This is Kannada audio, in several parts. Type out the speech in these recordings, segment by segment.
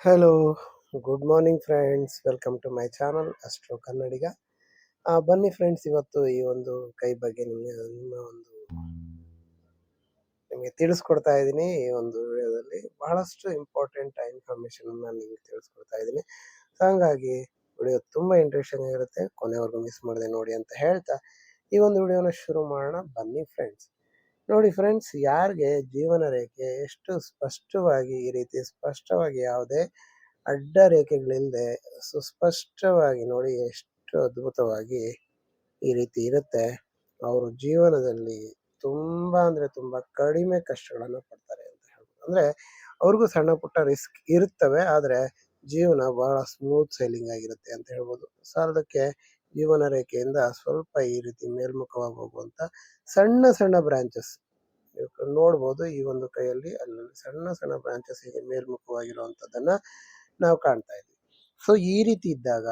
Hello, good morning friends. Welcome to my channel astro Kannadiga. ಬನ್ನಿ ಫ್ರೆಂಡ್ಸ್, ಇವತ್ತು ಈ ಒಂದು ಕೈ ಬಗ್ಗೆ ನಿಮಗೆ ತಿಳಿಸ್ಕೊಡ್ತಾ ಇದ್ದೀನಿ. ಈ ಒಂದು ವಿಡಿಯೋದಲ್ಲಿ ಬಹಳಷ್ಟು ಇಂಪಾರ್ಟೆಂಟ್ ಇನ್ಫಾರ್ಮೇಶನ್ ನಾನು ನಿಮಗೆ ತಿಳಿಸ್ಕೊಡ್ತಾ ಇದ್ದೀನಿ. ಹಾಗಾಗಿ ವಿಡಿಯೋ ತುಂಬಾ ಇಂಟ್ರೆಸ್ಟಿಂಗ್ ಆಗಿರುತ್ತೆ, ಕೊನೆವರೆಗೂ ಮಿಸ್ ಮಾಡದೆ ನೋಡಿ ಅಂತ ಹೇಳ್ತಾ ಈ ಒಂದು ವಿಡಿಯೋನ ಶುರು ಮಾಡೋಣ. ಬನ್ನಿ ಫ್ರೆಂಡ್ಸ್. ನೋಡಿ ಫ್ರೆಂಡ್ಸ್, ಯಾರಿಗೆ ಜೀವನ ರೇಖೆ ಎಷ್ಟು ಸ್ಪಷ್ಟವಾಗಿ ಈ ರೀತಿ ಸ್ಪಷ್ಟವಾಗಿ ಯಾವುದೇ ಅಡ್ಡ ರೇಖೆಗಳಿಲ್ಲದೆ ಸುಸ್ಪಷ್ಟವಾಗಿ ನೋಡಿ ಎಷ್ಟು ಅದ್ಭುತವಾಗಿ ಈ ರೀತಿ ಇರುತ್ತೆ, ಅವರು ಜೀವನದಲ್ಲಿ ತುಂಬಾ ಅಂದ್ರೆ ತುಂಬಾ ಕಡಿಮೆ ಕಷ್ಟಗಳನ್ನು ಪಡ್ತಾರೆ ಅಂತ ಹೇಳ್ಬೋದು. ಅಂದ್ರೆ ಅವ್ರಿಗೂ ಸಣ್ಣ ಪುಟ್ಟ ರಿಸ್ಕ್ ಇರ್ತವೆ, ಆದ್ರೆ ಜೀವನ ಬಹಳ ಸ್ಮೂತ್ ಸೈಲಿಂಗ್ ಆಗಿರುತ್ತೆ ಅಂತ ಹೇಳ್ಬೋದು. ಸಾಲದಕ್ಕೆ ಜೀವನ ರೇಖೆಯಿಂದ ಸ್ವಲ್ಪ ಈ ರೀತಿ ಮೇಲ್ಮುಖವಾಗಿ ಹೋಗುವಂತ ಸಣ್ಣ ಸಣ್ಣ ಬ್ರಾಂಚಸ್ ನೋಡ್ಬೋದು. ಈ ಒಂದು ಕೈಯಲ್ಲಿ ಅಲ್ಲಲ್ಲಿ ಸಣ್ಣ ಸಣ್ಣ ಬ್ರಾಂಚಸ್ ಹೀಗೆ ಮೇಲ್ಮುಖವಾಗಿರುವಂತದ್ದನ್ನ ನಾವು ಕಾಣ್ತಾ ಇದ್ವಿ. ಸೊ ಈ ರೀತಿ ಇದ್ದಾಗ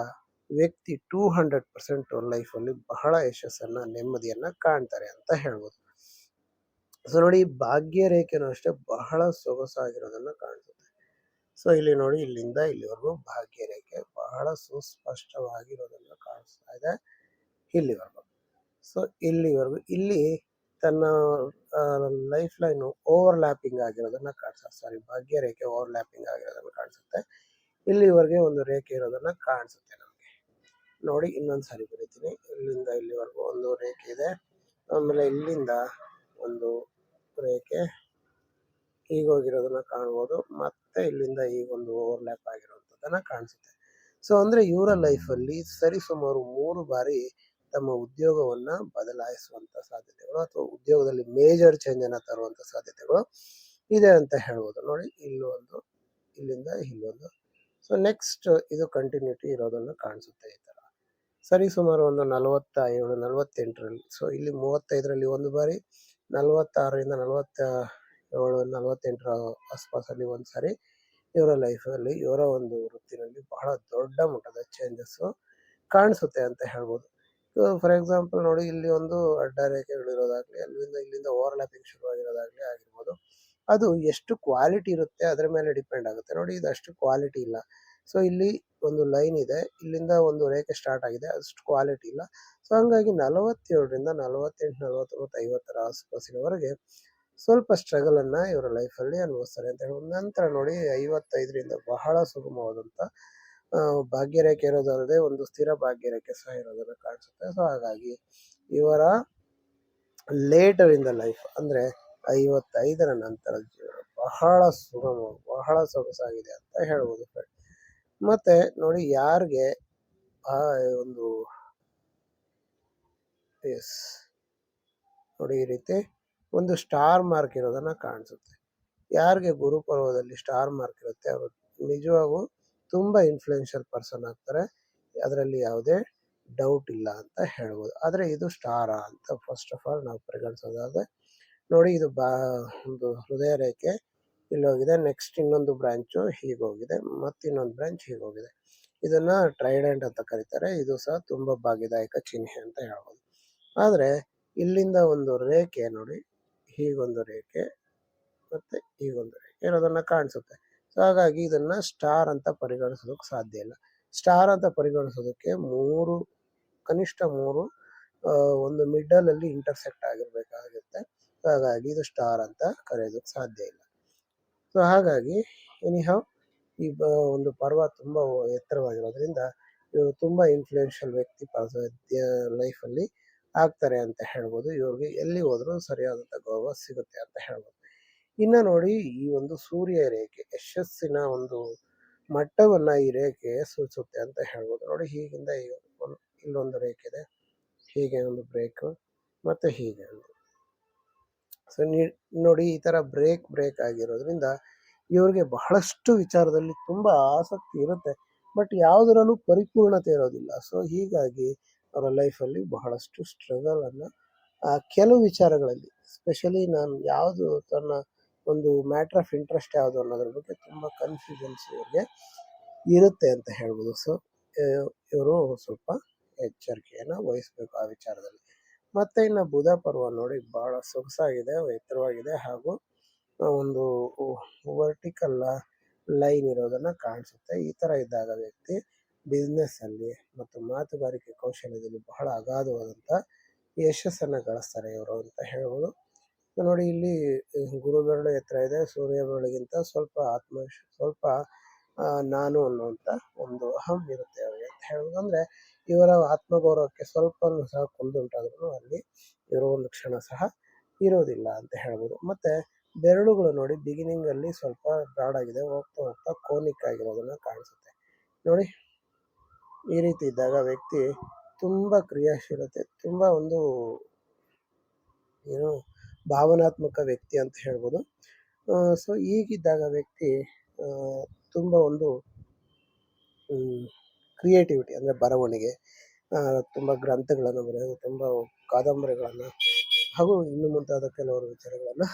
ವ್ಯಕ್ತಿ 200% ಲೈಫಲ್ಲಿ ಬಹಳ ಯಶಸ್ಸನ್ನ ನೆಮ್ಮದಿಯನ್ನ ಕಾಣ್ತಾರೆ ಅಂತ ಹೇಳ್ಬೋದು. ಸೊ ನೋಡಿ, ಭಾಗ್ಯ ರೇಖೆನೂ ಅಷ್ಟೇ ಬಹಳ ಸೊಗಸಾಗಿರೋದನ್ನ ಕಾಣಿಸುತ್ತೆ. ಸೊ ಇಲ್ಲಿ ನೋಡಿ, ಇಲ್ಲಿಂದ ಇಲ್ಲಿವರೆಗೂ ಭಾಗ್ಯ ರೇಖೆ ಬಹಳ ಸುಸ್ಪಷ್ಟವಾಗಿರೋದನ್ನ ಕಾಣಿಸ್ತಾ ಇದೆ ಇಲ್ಲಿವರೆಗೂ. ಸೊ ಇಲ್ಲಿವರೆಗೂ ಇಲ್ಲಿ ತನ್ನ ಲೈಫ್ ಲೈನ್ ಓವರ್ಲ್ಯಾಪಿಂಗ್ ಆಗಿರೋದನ್ನ ಭಾಗ್ಯ ರೇಖೆ ಓವರ್ಲ್ಯಾಪಿಂಗ್ ಆಗಿರೋದನ್ನ ಕಾಣಿಸುತ್ತೆ. ಇಲ್ಲಿವರೆಗೆ ಒಂದು ರೇಖೆ ಇರೋದನ್ನ ಕಾಣಿಸುತ್ತೆ ನಮಗೆ. ನೋಡಿ, ಇನ್ನೊಂದ್ಸಾರಿ ಬರೀತೀನಿ. ಇಲ್ಲಿಂದ ಇಲ್ಲಿವರೆಗೂ ಒಂದು ರೇಖೆ ಇದೆ, ಆಮೇಲೆ ಇಲ್ಲಿಂದ ಒಂದು ರೇಖೆ ಹೀಗೋಗಿರೋದನ್ನ ಕಾಣ್ಬೋದು, ಮತ್ತೆ ಇಲ್ಲಿಂದ ಈಗೊಂದು ಓವರ್ಲ್ಯಾಪ್ ಆಗಿರುವಂಥದ್ದನ್ನ ಕಾಣಿಸುತ್ತೆ. ಸೊ ಅಂದ್ರೆ ಇವರ ಲೈಫಲ್ಲಿ ಸರಿಸುಮಾರು 3 ಬಾರಿ ತಮ್ಮ ಉದ್ಯೋಗವನ್ನ ಬದಲಾಯಿಸುವಂತ ಸಾಧ್ಯತೆಗಳು ಅಥವಾ ಉದ್ಯೋಗದಲ್ಲಿ ಮೇಜರ್ ಚೇಂಜ್ ಅನ್ನ ತರುವಂತ ಸಾಧ್ಯತೆಗಳು ಇದೆ ಅಂತ ಹೇಳ್ಬೋದು. ನೋಡಿ, ಇಲ್ಲೊಂದು, ಇಲ್ಲಿಂದ ಇಲ್ಲೊಂದು. ಸೊ ನೆಕ್ಸ್ಟ್ ಇದು ಕಂಟಿನ್ಯೂಟಿ ಇರೋದನ್ನ ಕಾಣಿಸುತ್ತೆ ಈ ತರ. ಸರಿ ಸುಮಾರು ಒಂದು 47 48ರಲ್ಲಿ, ಸೊ ಇಲ್ಲಿ 35ರಲ್ಲಿ ಒಂದು ಬಾರಿ, 46ರಿಂದ 47 48ರ ಆಸ್ಪಾಸಲ್ಲಿ ಒಂದು ಸಾರಿ ಇವರ ಲೈಫಲ್ಲಿ, ಇವರ ಒಂದು ವೃತ್ತಿನಲ್ಲಿ ಬಹಳ ದೊಡ್ಡ ಮಟ್ಟದ ಚೇಂಜಸ್ ಕಾಣಿಸುತ್ತೆ ಅಂತ ಹೇಳ್ಬೋದು. ಫಾರ್ ಎಕ್ಸಾಂಪಲ್ ನೋಡಿ, ಇಲ್ಲಿ ಒಂದು ಅಡ್ಡ ರೇಖೆಗಳಿರೋದಾಗ್ಲಿ, ಅಲ್ಲಿಂದ ಇಲ್ಲಿಂದ ಓವರ್ಲ್ಯಾಪಿಂಗ್ ಶುರುವಾಗಿರೋದಾಗ್ಲಿ ಆಗಿರ್ಬೋದು, ಅದು ಎಷ್ಟು ಕ್ವಾಲಿಟಿ ಇರುತ್ತೆ ಅದರ ಮೇಲೆ ಡಿಪೆಂಡ್ ಆಗುತ್ತೆ. ನೋಡಿ, ಇದು ಅಷ್ಟು ಕ್ವಾಲಿಟಿ ಇಲ್ಲ. ಸೊ ಇಲ್ಲಿ ಒಂದು ಲೈನ್ ಇದೆ, ಇಲ್ಲಿಂದ ಒಂದು ರೇಖೆ ಸ್ಟಾರ್ಟ್ ಆಗಿದೆ, ಅಷ್ಟು ಕ್ವಾಲಿಟಿ ಇಲ್ಲ. ಸೊ ಹಂಗಾಗಿ 47ರಿಂದ 48 49 50ರ ಆಸುಪಾಸಿನವರೆಗೆ ಸ್ವಲ್ಪ ಸ್ಟ್ರಗಲ್ ಅನ್ನ ಇವರ ಲೈಫಲ್ಲಿ ಅನುಭವಿಸ್ತಾರೆ ಅಂತ ಹೇಳ್ಬೋದು. ನಂತರ ನೋಡಿ, 55ರಿಂದ ಬಹಳ ಸುಗಮವಾದಂತ ಭಾಗ್ಯ ರೇಖೆ ಇರೋದಲ್ಲದೆ ಒಂದು ಸ್ಥಿರ ಭಾಗ್ಯ ರೇಖೆ ಸಹ ಇರೋದನ್ನ ಕಾಣಿಸುತ್ತೆ. ಸೊ ಹಾಗಾಗಿ ಇವರ ಲೇಟರ್ ಇನ್ ದ ಲೈಫ್ ಅಂದ್ರೆ 55ರ ನಂತರ ಜೀವನ ಬಹಳ ಸುಗಮ, ಬಹಳ ಸೊಗಸಾಗಿದೆ ಅಂತ ಹೇಳ್ಬೋದು ಫ್ರೆಂಡ್. ಮತ್ತೆ ನೋಡಿ, ಯಾರಿಗೆ ಆ ಒಂದು ಎಸ್ ನೋಡಿ, ಈ ರೀತಿ ಒಂದು ಸ್ಟಾರ್ ಮಾರ್ಕ್ ಇರೋದನ್ನ ಕಾಣಿಸುತ್ತೆ. ಯಾರಿಗೆ ಗುರುಪರ್ವದಲ್ಲಿ ಸ್ಟಾರ್ ಮಾರ್ಕ್ ಇರುತ್ತೆ ಅವರು ನಿಜವಾಗೂ ತುಂಬಾ ಇನ್ಫ್ಲೂಯೆನ್ಷಿಯಲ್ ಪರ್ಸನ್ ಆಗ್ತಾರೆ, ಅದರಲ್ಲಿ ಯಾವುದೇ ಡೌಟ್ ಇಲ್ಲ ಅಂತ ಹೇಳ್ಬೋದು. ಆದ್ರೆ ಇದು ಸ್ಟಾರಾ ಅಂತ ಫಸ್ಟ್ ಆಫ್ ಆಲ್ ನಾವು ಪರಿಗಣಿಸೋದಾದ್ರೆ ನೋಡಿ, ಇದು ಒಂದು ಹೃದಯ ರೇಖೆ ಇಲ್ಲೋಗಿದೆ, ನೆಕ್ಸ್ಟ್ ಇನ್ನೊಂದು ಬ್ರಾಂಚು ಹೀಗೋಗಿದೆ, ಮತ್ತೆ ಇನ್ನೊಂದು ಬ್ರಾಂಚ್ ಹೀಗೋಗಿದೆ. ಇದನ್ನ ಟ್ರೈಡೆಂಟ್ ಅಂತ ಕರೀತಾರೆ. ಇದು ಸಹ ತುಂಬಾ ಭಾಗ್ಯದಾಯಕ ಚಿಹ್ನೆ ಅಂತ ಹೇಳ್ಬೋದು. ಆದ್ರೆ ಇಲ್ಲಿಂದ ಒಂದು ರೇಖೆ ನೋಡಿ, ಹೀಗೊಂದು ರೇಖೆ ಮತ್ತೆ ಹೀಗೊಂದು ರೇಖೆ ಇರೋದನ್ನ ಕಾಣಿಸುತ್ತೆ. ಸೊ ಹಾಗಾಗಿ ಇದನ್ನ ಸ್ಟಾರ್ ಅಂತ ಪರಿಗಣಿಸೋದಕ್ಕೆ ಸಾಧ್ಯ ಇಲ್ಲ. ಸ್ಟಾರ್ ಅಂತ ಪರಿಗಣಿಸೋದಕ್ಕೆ ಕನಿಷ್ಠ ಮೂರು ಒಂದು ಮಿಡಲ್ ಅಲ್ಲಿ ಇಂಟರ್ಸೆಕ್ಟ್ ಆಗಿರ್ಬೇಕಾಗುತ್ತೆ. ಹಾಗಾಗಿ ಇದು ಸ್ಟಾರ್ ಅಂತ ಕರೆಯೋದಕ್ಕೆ ಸಾಧ್ಯ ಇಲ್ಲ. ಸೊ ಹಾಗಾಗಿ ಎನಿಹೌ ಈ ಒಂದು ಪರ್ವ ತುಂಬಾ ಎತ್ತರವಾಗಿರೋದ್ರಿಂದ ಇವರು ತುಂಬಾ ಇನ್ಫ್ಲೂಯೆನ್ಷಿಯಲ್ ವ್ಯಕ್ತಿ ಲೈಫಲ್ಲಿ ಆಗ್ತಾರೆ ಅಂತ ಹೇಳ್ಬೋದು. ಇವ್ರಿಗೆ ಎಲ್ಲಿ ಹೋದ್ರೂ ಸರಿಯಾದಂತ ಗೌರವ ಸಿಗುತ್ತೆ ಅಂತ ಹೇಳ್ಬೋದು. ಇನ್ನ ನೋಡಿ, ಈ ಒಂದು ಸೂರ್ಯ ರೇಖೆ ಯಶಸ್ಸಿನ ಒಂದು ಮಟ್ಟವನ್ನ ಈ ರೇಖೆ ಸೂಚಿಸುತ್ತೆ ಅಂತ ಹೇಳ್ಬೋದು. ನೋಡಿ, ಹೀಗಿಂದ ಇಲ್ಲೊಂದು ರೇಖೆ ಇದೆ, ಹೀಗೆ ಒಂದು ಬ್ರೇಕ್, ಮತ್ತೆ ಹೀಗೆ ಒಂದು. ಸೊ ನೋಡಿ, ಈ ತರ ಬ್ರೇಕ್ ಆಗಿರೋದ್ರಿಂದ ಇವ್ರಿಗೆ ಬಹಳಷ್ಟು ವಿಚಾರದಲ್ಲಿ ತುಂಬಾ ಆಸಕ್ತಿ ಇರುತ್ತೆ, ಬಟ್ ಯಾವುದರಲ್ಲೂ ಪರಿಪೂರ್ಣತೆ ಇರೋದಿಲ್ಲ. ಸೊ ಹೀಗಾಗಿ ಅವರ ಲೈಫಲ್ಲಿ ಬಹಳಷ್ಟು ಸ್ಟ್ರಗಲ್ ಅನ್ನ ಕೆಲವು ವಿಚಾರಗಳಲ್ಲಿ, ಸ್ಪೆಷಲಿ ನಾನು ಯಾವುದು ತನ್ನ ಒಂದು ಮ್ಯಾಟರ್ ಆಫ್ ಇಂಟ್ರೆಸ್ಟ್ ಯಾವುದು ಅನ್ನೋದ್ರ ಬಗ್ಗೆ ತುಂಬಾ ಕನ್ಫ್ಯೂಷನ್ಸ್ ಇವ್ರಿಗೆ ಇರುತ್ತೆ ಅಂತ ಹೇಳ್ಬೋದು. ಸೊ ಇವರು ಸ್ವಲ್ಪ ಎಚ್ಚರಿಕೆಯನ್ನ ವಹಿಸ್ಬೇಕು ಆ ವಿಚಾರದಲ್ಲಿ. ಮತ್ತೆ ಇನ್ನು ಬುಧ ಪರ್ವ ನೋಡಿ, ಬಹಳ ಸೊಗಸಾಗಿದೆ, ಎತ್ತರವಾಗಿದೆ, ಹಾಗೂ ಒಂದು ವರ್ಟಿಕಲ್ ಲೈನ್ ಇರೋದನ್ನ ಕಾಣಿಸುತ್ತೆ. ಈ ತರ ಇದ್ದಾಗ ವ್ಯಕ್ತಿ ಬಿಸ್ನೆಸ್ ಅಲ್ಲಿ ಮತ್ತು ಮಾತುಗಾರಿಕೆ ಕೌಶಲ್ಯದಲ್ಲಿ ಬಹಳ ಅಗಾಧವಾದಂತ ಯಶಸ್ಸನ್ನ ಗಳಿಸ್ತಾರೆ ಇವರು ಅಂತ ಹೇಳ್ಬೋದು. ನೋಡಿ ಇಲ್ಲಿ ಗುರು ಬೆರಳು ಎತ್ತರ ಇದೆ, ಸೂರ್ಯ ಬೆರಳಿಗಿಂತ ಸ್ವಲ್ಪ ಸ್ವಲ್ಪ ನಾನು ಅನ್ನುವಂತ ಒಂದು ಅಹಂ ಇರುತ್ತೆ ಅವರಿಗೆ ಅಂತ ಹೇಳ್ಬೋದು. ಅಂದ್ರೆ ಇವರ ಆತ್ಮಗೌರವಕ್ಕೆ ಸ್ವಲ್ಪನೂ ಸಹ ಕುಂದುಂಟಾದ್ರೂ ಅಲ್ಲಿ ಇರೋ ಒಂದು ಕ್ಷಣ ಸಹ ಇರೋದಿಲ್ಲ ಅಂತ ಹೇಳ್ಬೋದು. ಮತ್ತೆ ಬೆರಳುಗಳು ನೋಡಿ ಬಿಗಿನಿಂಗ್ ಅಲ್ಲಿ ಸ್ವಲ್ಪ ಬ್ರಾಡ್ ಆಗಿದೆ, ಹೋಗ್ತಾ ಹೋಗ್ತಾ ಕೋನಿಕ್ ಆಗಿರೋದನ್ನ ಕಾಣಿಸುತ್ತೆ. ನೋಡಿ ಈ ರೀತಿ ಇದ್ದಾಗ ವ್ಯಕ್ತಿ ತುಂಬಾ ಕ್ರಿಯಾಶೀಲತೆ, ತುಂಬಾ ಒಂದು ಏನು ಭಾವನಾತ್ಮಕ ವ್ಯಕ್ತಿ ಅಂತ ಹೇಳ್ಬೋದು. ಸೊ ಹೀಗಿದ್ದಾಗ ವ್ಯಕ್ತಿ ತುಂಬ ಒಂದು ಕ್ರಿಯೇಟಿವಿಟಿ ಅಂದರೆ ಬರವಣಿಗೆ, ತುಂಬ ಗ್ರಂಥಗಳನ್ನು ಬರೆಯೋದು, ತುಂಬ ಕಾದಂಬರಿಗಳನ್ನು ಹಾಗೂ ಇನ್ನು ಮುಂತಾದ ಕೆಲವರು ವಿಚಾರಗಳನ್ನು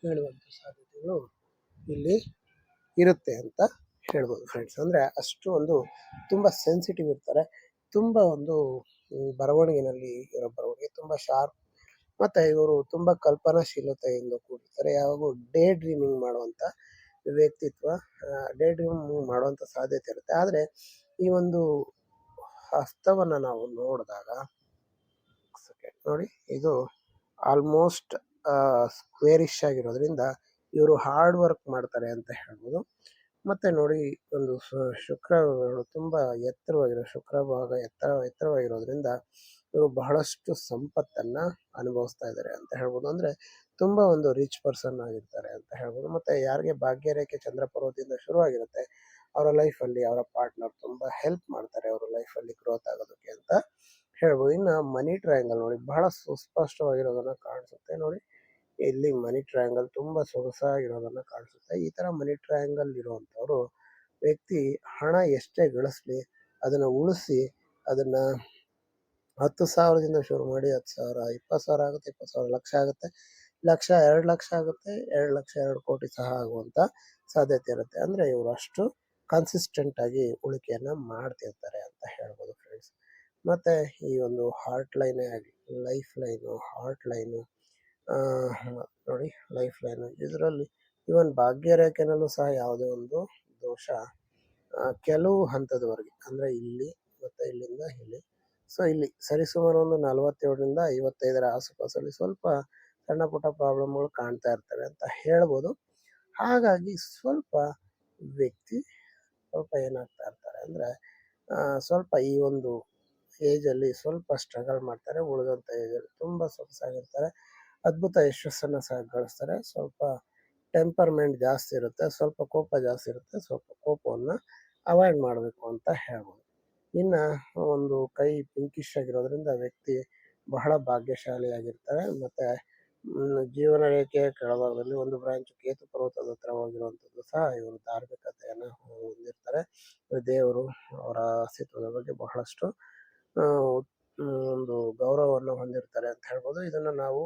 ಹೇಳುವಂಥ ಸಾಧ್ಯತೆಗಳು ಇಲ್ಲಿ ಇರುತ್ತೆ ಅಂತ ಹೇಳ್ಬೋದು ಫ್ರೆಂಡ್ಸ್. ಅಂದರೆ ಅಷ್ಟು ಒಂದು ತುಂಬ ಸೆನ್ಸಿಟಿವ್ ಇರ್ತಾರೆ. ತುಂಬ ಒಂದು ಬರವಣಿಗೆನಲ್ಲಿ ಇವರ ಬರವಣಿಗೆ ತುಂಬ ಶಾರ್ಪ್, ಮತ್ತು ಇವರು ತುಂಬ ಕಲ್ಪನಾಶೀಲತೆಯಿಂದ ಕೂಡಿರ್ತಾರೆ. ಯಾವಾಗೂ ಡೇ ಡ್ರೀಮಿಂಗ್ ಮಾಡುವಂಥ ವ್ಯಕ್ತಿತ್ವ, ಡೇ ಡ್ರೀಮಿಂಗ್ ಮಾಡುವಂಥ ಸಾಧ್ಯತೆ ಇರುತ್ತೆ. ಆದರೆ ಈ ಒಂದು ಹಸ್ತವನ್ನು ನಾವು ನೋಡಿದಾಗ ನೋಡಿ, ಇದು ಆಲ್ಮೋಸ್ಟ್ ಸ್ಕ್ವೇರಿಶ್ ಆಗಿರೋದ್ರಿಂದ ಇವರು ಹಾರ್ಡ್ ವರ್ಕ್ ಮಾಡ್ತಾರೆ ಅಂತ ಹೇಳ್ಬೋದು. ಮತ್ತೆ ನೋಡಿ ಒಂದು ಶುಕ್ರಗಳು ತುಂಬ ಎತ್ತರವಾಗಿರೋ ಶುಕ್ರ ಭಾಗ ಎತ್ತರವಾಗಿರೋದ್ರಿಂದ ಇವರು ಬಹಳಷ್ಟು ಸಂಪತ್ತನ್ನ ಅನುಭವಿಸ್ತಾ ಇದ್ದಾರೆ ಅಂತ ಹೇಳ್ಬೋದು. ಅಂದ್ರೆ ತುಂಬಾ ಒಂದು ರಿಚ್ ಪರ್ಸನ್ ಆಗಿರ್ತಾರೆ ಅಂತ ಹೇಳ್ಬೋದು. ಮತ್ತೆ ಯಾರಿಗೆ ಭಾಗ್ಯರೇಖೆ ಚಂದ್ರ ಪರ್ವತದಿಂದ ಶುರುವಾಗಿರುತ್ತೆ ಅವರ ಲೈಫಲ್ಲಿ ಅವರ ಪಾರ್ಟ್ನರ್ ತುಂಬಾ ಹೆಲ್ಪ್ ಮಾಡ್ತಾರೆ ಅವರ ಲೈಫಲ್ಲಿ ಗ್ರೋತ್ ಆಗೋದಕ್ಕೆ ಅಂತ ಹೇಳ್ಬೋದು. ಇನ್ನು ಮನಿ ಟ್ರಯಾಂಗಲ್ ನೋಡಿ ಬಹಳ ಸುಸ್ಪಷ್ಟವಾಗಿರೋದನ್ನ ಕಾಣಿಸುತ್ತೆ. ನೋಡಿ ಇಲ್ಲಿ ಮನಿ ಟ್ರಯಾಂಗಲ್ ತುಂಬಾ ಸೊಗಸಾಗಿರೋದನ್ನ ಕಾಣಿಸುತ್ತೆ. ಈ ತರ ಮನಿ ಟ್ರಯಾಂಗಲ್ ಇರುವಂತವ್ರು ವ್ಯಕ್ತಿ ಹಣ ಎಷ್ಟೇ ಗಳಿಸ್ಲಿ ಅದನ್ನ ಉಳಿಸಿ ಅದನ್ನ 10,000ದಿಂದ ಶುರು ಮಾಡಿ 10,000, 20,000 ಆಗುತ್ತೆ, 20,000 ಲಕ್ಷ ಆಗುತ್ತೆ, ಲಕ್ಷ 2 ಲಕ್ಷ ಆಗುತ್ತೆ, 2 ಲಕ್ಷ 2 ಕೋಟಿ ಸಹ ಆಗುವಂತ ಸಾಧ್ಯತೆ ಇರುತ್ತೆ. ಅಂದ್ರೆ ಇವರು ಅಷ್ಟು ಕನ್ಸಿಸ್ಟೆಂಟ್ ಆಗಿ ಉಳಿಕೆಯನ್ನ ಮಾಡ್ತಿರ್ತಾರೆ ಅಂತ ಹೇಳ್ಬೋದು ಫ್ರೆಂಡ್ಸ್. ಮತ್ತೆ ಈ ಒಂದು ಹಾರ್ಟ್ ಲೈನೇ ಆಗಲಿ, ಲೈಫ್ ಲೈನು, ಹಾರ್ಟ್ ಲೈನು, ನೋಡಿ ಲೈಫ್ ಲೈನು, ಇದರಲ್ಲಿ ಇವನ್ ಭಾಗ್ಯರೇಖೆನಲ್ಲೂ ಸಹ ಯಾವುದೇ ಒಂದು ದೋಷ ಕೆಲವು ಹಂತದವರೆಗೆ ಅಂದ್ರೆ ಇಲ್ಲಿ ಮತ್ತೆ ಇಲ್ಲಿಂದ ಇಲ್ಲಿ, ಸೊ ಇಲ್ಲಿ ಸರಿಸುಮಾರು ಒಂದು 47ರಿಂದ 55ರ ಆಸುಪಾಸಲ್ಲಿ ಸ್ವಲ್ಪ ಸಣ್ಣ ಪುಟ್ಟ ಪ್ರಾಬ್ಲಮ್ಗಳು ಕಾಣ್ತಾ ಇರ್ತವೆ ಅಂತ ಹೇಳ್ಬೋದು. ಹಾಗಾಗಿ ಸ್ವಲ್ಪ ವ್ಯಕ್ತಿ ಸ್ವಲ್ಪ ಏನಾಗ್ತಾ ಇರ್ತಾರೆ ಅಂದ್ರೆ ಸ್ವಲ್ಪ ಈ ಒಂದು ಏಜಲ್ಲಿ ಸ್ವಲ್ಪ ಸ್ಟ್ರಗಲ್ ಮಾಡ್ತಾರೆ. ಉಳಿದಂಥ ಏಜಲ್ಲಿ ತುಂಬ ಸೊಗಸಾಗಿರ್ತಾರೆ, ಅದ್ಭುತ ಯಶಸ್ಸನ್ನು ಸಹ ಗಳಿಸ್ತಾರೆ. ಸ್ವಲ್ಪ ಟೆಂಪರ್ಮೆಂಟ್ ಜಾಸ್ತಿ ಇರುತ್ತೆ, ಸ್ವಲ್ಪ ಕೋಪ ಜಾಸ್ತಿ ಇರುತ್ತೆ, ಸ್ವಲ್ಪ ಕೋಪವನ್ನು ಅವಾಯ್ಡ್ ಮಾಡಬೇಕು ಅಂತ ಹೇಳ್ಬೋದು. ಇನ್ನು ಒಂದು ಕೈ ಪಿಂಕಿಶ್ ಆಗಿರೋದ್ರಿಂದ ವ್ಯಕ್ತಿ ಬಹಳ ಭಾಗ್ಯಶಾಲಿಯಾಗಿರ್ತಾರೆ. ಮತ್ತು ಜೀವನ ರೇಖೆಯ ಕೆಳಭಾಗದಲ್ಲಿ ಒಂದು ಬ್ರಾಂಚ್ ಕೇತು ಪರ್ವತದ ಹತ್ರ ಹೋಗಿರುವಂಥದ್ದು ಸಹ ಇವರು ಧಾರ್ಮಿಕತೆಯನ್ನು ಹೊಂದಿರ್ತಾರೆ. ದೇವರು ಅವರ ಅಸ್ತಿತ್ವದ ಬಗ್ಗೆ ಬಹಳಷ್ಟು ಒಂದು ಗೌರವವನ್ನು ಹೊಂದಿರ್ತಾರೆ ಅಂತ ಹೇಳ್ಬೋದು. ಇದನ್ನು ನಾವು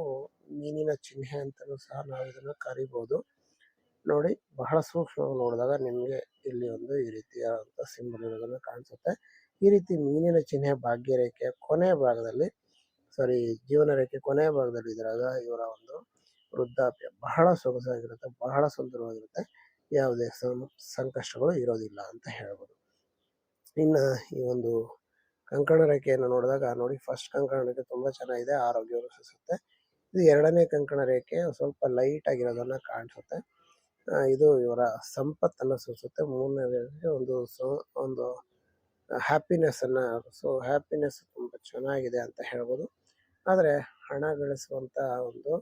ಮೀನಿನ ಚಿಹ್ನೆ ಅಂತಲೂ ಸಹ ನಾವು ಇದನ್ನು ಕರಿಬೋದು. ನೋಡಿ ಬಹಳ ಸೂಕ್ಷ್ಮವಾಗಿ ನೋಡಿದಾಗ ನಿಮಗೆ ಇಲ್ಲಿ ಒಂದು ಈ ರೀತಿಯಾದಂಥ ಸಿಂಬಲ್ ಇರೋದನ್ನು ಕಾಣಿಸುತ್ತೆ. ಈ ರೀತಿ ಮೀನಿನ ಚಿಹ್ನೆ ಭಾಗ್ಯರೇಖೆಯ ಕೊನೆಯ ಭಾಗದಲ್ಲಿ, ಜೀವನ ರೇಖೆ ಕೊನೆಯ ಭಾಗದಲ್ಲಿ ಇದ್ರಾಗ ಇವರ ಒಂದು ವೃದ್ಧಾಪ್ಯ ಬಹಳ ಸೊಗಸಾಗಿರುತ್ತೆ, ಬಹಳ ಸುಂದರವಾಗಿರುತ್ತೆ, ಯಾವುದೇ ಸಂಕಷ್ಟಗಳು ಇರೋದಿಲ್ಲ ಅಂತ ಹೇಳ್ಬೋದು. ಇನ್ನು ಈ ಒಂದು ಕಂಕಣ ರೇಖೆಯನ್ನು ನೋಡಿದಾಗ ನೋಡಿ, ಫಸ್ಟ್ ಕಂಕಣ ರೇಖೆ ತುಂಬಾ ಚೆನ್ನಾಗಿದೆ, ಆರೋಗ್ಯವನ್ನು ಸೂಚಿಸುತ್ತೆ. ಇದು ಎರಡನೇ ಕಂಕಣ ರೇಖೆ ಸ್ವಲ್ಪ ಲೈಟ್ ಆಗಿರೋದನ್ನ ಕಾಣಿಸುತ್ತೆ, ಇದು ಇವರ ಸಂಪತ್ತನ್ನು ಸೂಚಿಸುತ್ತೆ. ಮೂರನೇ ರೇಖೆ ಒಂದು ಹ್ಯಾಪಿನೆಸ್ ಅನ್ನ, ಸೊ ಹ್ಯಾಪಿನೆಸ್ ತುಂಬಾ ಚೆನ್ನಾಗಿದೆ ಅಂತ ಹೇಳ್ಬೋದು. ಆದರೆ ಹಣ ಗಳಿಸುವಂತ ಒಂದು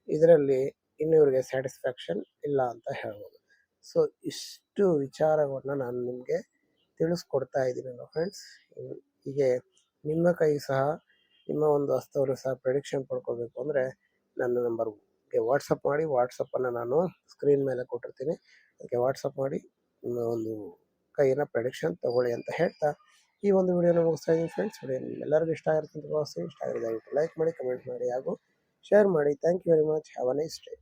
ಇದರಲ್ಲಿ ಇನ್ನು ಇವರಿಗೆ ಸ್ಯಾಟಿಸ್ಫ್ಯಾಕ್ಷನ್ ಇಲ್ಲ ಅಂತ ಹೇಳ್ಬೋದು. ಸೊ ಇಷ್ಟು ವಿಚಾರವನ್ನು ನಾನು ನಿಮಗೆ ತಿಳಿಸ್ಕೊಡ್ತಾ ಇದ್ದೀನಿ ಫ್ರೆಂಡ್ಸ್. ಹೀಗೆ ನಿಮ್ಮ ಕೈ ಸಹ, ನಿಮ್ಮ ಒಂದು ಹಸ್ತವನ್ನು ಸಹ ಪ್ರೆಡಿಕ್ಷನ್ ಪಡ್ಕೋಬೇಕು ಅಂದರೆ ನನ್ನ ನಂಬರ್ಗೆ ವಾಟ್ಸಪ್ ಮಾಡಿ. ವಾಟ್ಸಪ್ಪನ್ನು ನಾನು ಸ್ಕ್ರೀನ್ ಮೇಲೆ ಕೊಟ್ಟಿರ್ತೀನಿ, ಅದಕ್ಕೆ ವಾಟ್ಸಪ್ ಮಾಡಿ ನಿಮ್ಮ ಒಂದು ಕೈಯನ್ನು ಪ್ರೆಡಿಕ್ಷನ್ ತಗೊಳ್ಳಿ ಅಂತ ಹೇಳ್ತಾ ಈ ಒಂದು ವಿಡಿಯೋನ ಮುಗಿಸ್ತಾ ಇದ್ದೀನಿ ಫ್ರೆಂಡ್ಸ್. ವಿಡಿಯೋ ನಿಮ್ಮೆಲ್ಲರಿಗೂ ಇಷ್ಟ ಆಗಿರುತ್ತೆ ಅಂತ ಭಾವಿಸ್ತೀನಿ. ಇಷ್ಟ ಆಗಿದೆ ದಯವಿಟ್ಟು ಲೈಕ್ ಮಾಡಿ, ಕಮೆಂಟ್ ಮಾಡಿ ಹಾಗೂ ಶೇರ್ ಮಾಡಿ. Thank you very much. Have a nice day.